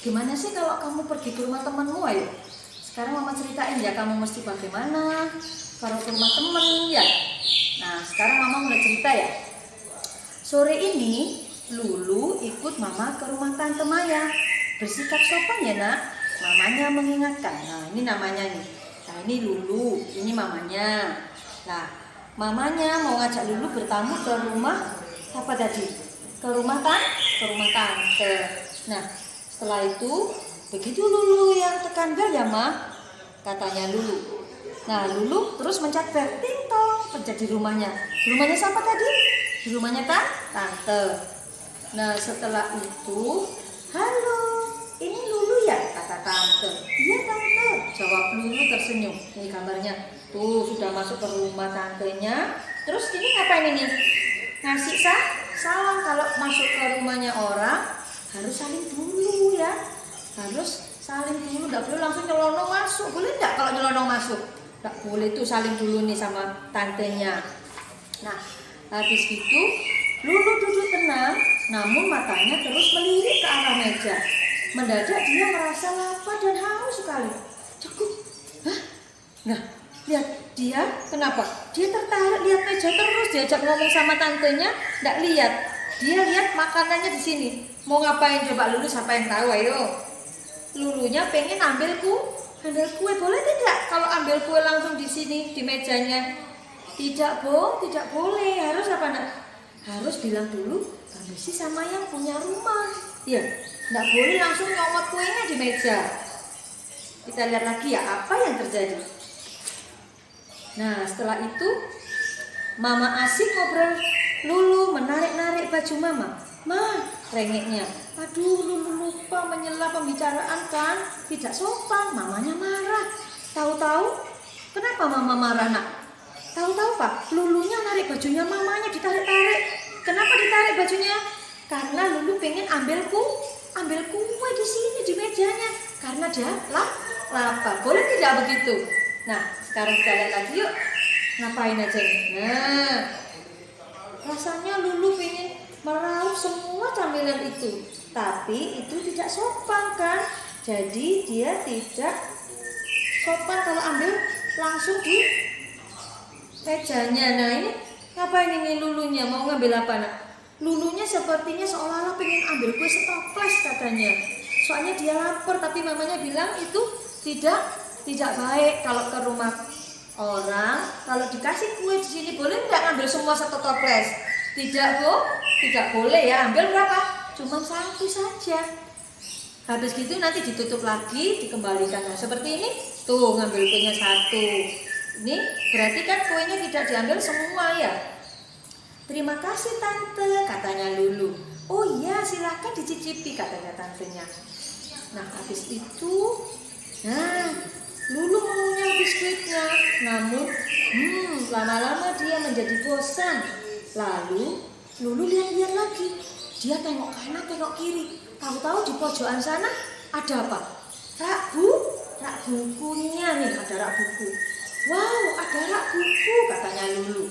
Gimana sih kalau kamu pergi ke rumah temanmu? Ayo, sekarang mama ceritain ya, kamu mesti bagaimana kalau ke rumah temen ya. Nah, sekarang mama mulai cerita ya. Sore ini Lulu ikut mama ke rumah Tante Maya. Bersikap sopan ya nak, mamanya mengingatkan. Nah, ini namanya nih. Nah, ini Lulu, ini mamanya. Nah, mamanya mau ngajak Lulu bertamu ke rumah apa tadi? Ke rumah tante. Nah, setelah itu begitu Lulu yang tekan bel ya ma, katanya Lulu. Nah, Lulu terus mencet bel, ting tong, pencet di rumahnya. Di rumahnya siapa tadi? Di rumahnya tante. Nah, setelah itu, halo, ini Lulu ya? Kata tante. Iya tante, jawab Lulu tersenyum. Ini gambarnya. Tuh, sudah masuk ke rumah tantenya. Terus ini ngapain ini? Ngasih salam. Kalau masuk ke rumahnya orang, harus saling dulu ya. Harus saling dulu, nggak boleh langsung nyelonong masuk. Boleh nggak kalau nyelonong masuk? Nggak boleh tuh, saling dulu nih sama tantenya. Nah, habis itu Lulu duduk tenang, namun matanya terus melirik ke arah meja. Mendadak dia merasa lapar dan haus sekali. Cukup. Hah? Nah, lihat dia, kenapa? Dia tertarik lihat meja terus, diajak ngomong sama tantenya, nggak lihat. Dia lihat makanannya di sini. Mau ngapain coba Lulu, siapa yang tahu? Ayo. Lulunya pengen ambil kue, boleh tidak kalau ambil kue langsung di sini di mejanya? Tidak boleh. Harus apa nak? Harus bilang dulu permisi sama yang punya rumah. Ya, nggak boleh langsung nyomot kuenya di meja. Kita lihat lagi ya apa yang terjadi. Nah, setelah itu Mama asik ngobrol. Lulu menarik-narik baju Mama. Ma, rengeknya. Aduh, Lulu lupa menyela pembicaraan kan? Tidak sopan, mamanya marah. Tahu-tahu, kenapa Mama marah nak? Tahu-tahu Pak, Lulunya narik bajunya mamanya, ditarik-tarik. Kenapa ditarik bajunya? Karena Lulu pengen ambil kue di sini di mejanya. Karena dia lapar. Boleh tidak begitu? Nah, sekarang kita lihat lagi yuk. Ngapain aja nih? Nah, rasanya Lulu pengen meraup semua camilan itu. Tapi itu tidak sopan kan? Jadi dia tidak sopan kalau ambil langsung di mejanya. Nah, ini ngapain ini Lulunya? Mau ngambil apa nak? Lulunya sepertinya seolah-olah pengen ambil kue setoples katanya. Soalnya dia lapar, tapi mamanya bilang itu tidak baik kalau ke rumah orang. Kalau dikasih kue di sini boleh nggak ngambil semua satu toples? Tidak boleh ya. Ambil berapa? Cuma satu saja. Habis gitu nanti ditutup lagi, dikembalikan. Nah, seperti ini. Tuh, ngambil kuenya satu. Ini berarti kan kuenya tidak diambil semua ya. Terima kasih tante, katanya Lulu. Oh iya, silakan dicicipi, katanya tantenya. Nah, habis itu, Lulu mengunyah biskuitnya. Namun, lama-lama dia menjadi bosan. Lalu, Lulu lihat-lihat lagi. Dia tengok kanan, tengok kiri. Tahu-tahu di pojokan sana ada apa? Rak bukunya nih, ada rak buku. Wow, ada rak buku, katanya Lulu.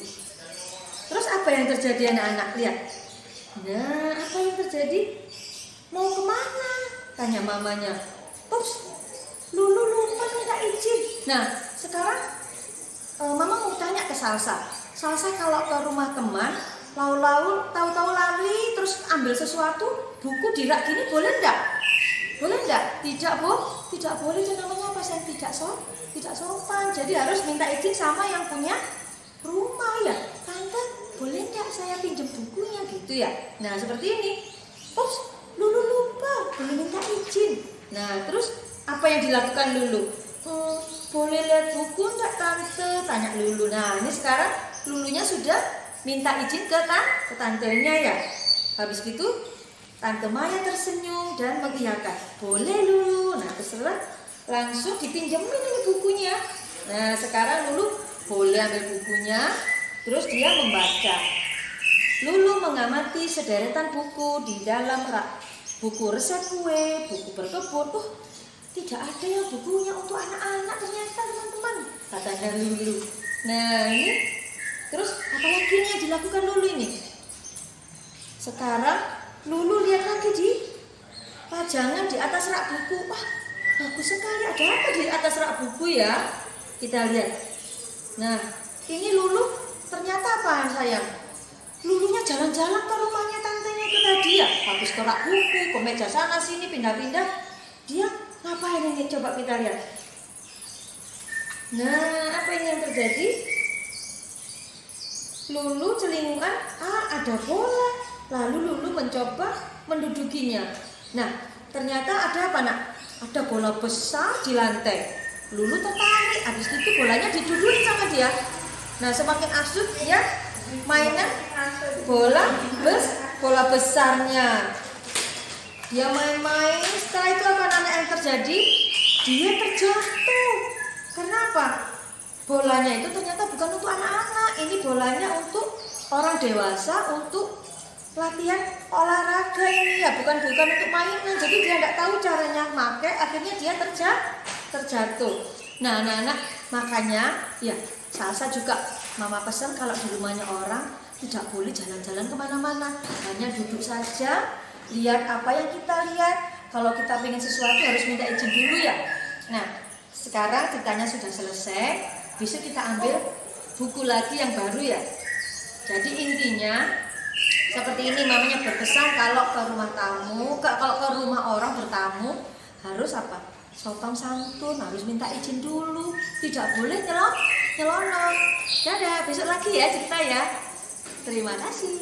Terus apa yang terjadi anak-anak? Lihat. Nah, apa yang terjadi? Mau kemana? Tanya mamanya. Ups, Lulu lupa minta izin. Nah, sekarang mama mau tanya ke Salsa. Salsa kalau ke rumah teman, tahu-tahu lari terus ambil sesuatu, buku di rak gini boleh enggak? Boleh enggak? Tidak boleh. Itu namanya apa? Yang tidak sopan. Jadi harus minta izin sama yang punya rumah ya. Tante, boleh enggak saya pinjam bukunya gitu ya? Nah, seperti ini. Ups, Lulu lupa, boleh minta izin. Nah, terus apa yang dilakukan Lulu? Boleh lihat buku enggak tante? Tanya Lulu. Nah, ini sekarang Lulunya sudah minta izin ke tantenya ya. Habis gitu Tante Maya tersenyum dan mengiyakan. Boleh Lulu. Nah, terserah, langsung dipinjemin ini bukunya. Nah, sekarang Lulu boleh ambil bukunya. Terus dia membaca. Lulu mengamati sederetan buku di dalam rak. Buku resep kue, buku berkebun. Tidak ada yang bukunya untuk anak-anak ternyata teman-teman, katanya Lulu. Nah, ini terus apalagi yang dilakukan Lulu ini? Sekarang Lulu lihat lagi pajangan di atas rak buku. Wah, bagus sekali. Ada apa di atas rak buku ya? Kita lihat. Nah, ini Lulu ternyata apa sayang? Lulunya jalan-jalan ke rumahnya tantenya itu tadi ya. Habis ke rak buku, ke meja sana sini, pindah-pindah. Dia ngapain ini? Coba kita lihat. Nah, apa ini yang terjadi? Lulu celingukan, ada bola. Lalu Lulu mencoba mendudukinya. Nah, ternyata ada apa nak? Ada bola besar di lantai. Lulu tertarik, habis itu bolanya didudukin sama dia. Nah, semakin asyik dia mainan bola besarnya. Dia main-main, setelah itu apa anak yang terjadi? Dia terjatuh. Kenapa? Bolanya itu ternyata bukan untuk anak-anak, ini bolanya untuk orang dewasa, untuk latihan olahraga ini ya, bukan untuk mainan. Jadi dia tidak tahu caranya pakai, akhirnya dia terjatuh. Nah, anak-anak, makanya ya Salsa juga mama pesan kalau di rumahnya orang tidak boleh jalan-jalan kemana-mana, hanya duduk saja, lihat apa yang kita lihat. Kalau kita pengen sesuatu harus minta izin dulu ya. Nah, sekarang ceritanya sudah selesai. Besok kita ambil buku lagi yang baru ya. Jadi intinya seperti ini, mamanya berpesan kalau ke rumah tamu, kalau ke rumah orang bertamu harus apa? Sopan santun, harus minta izin dulu, tidak boleh nyelonong. Dadah, besok lagi ya cerita ya. Terima kasih.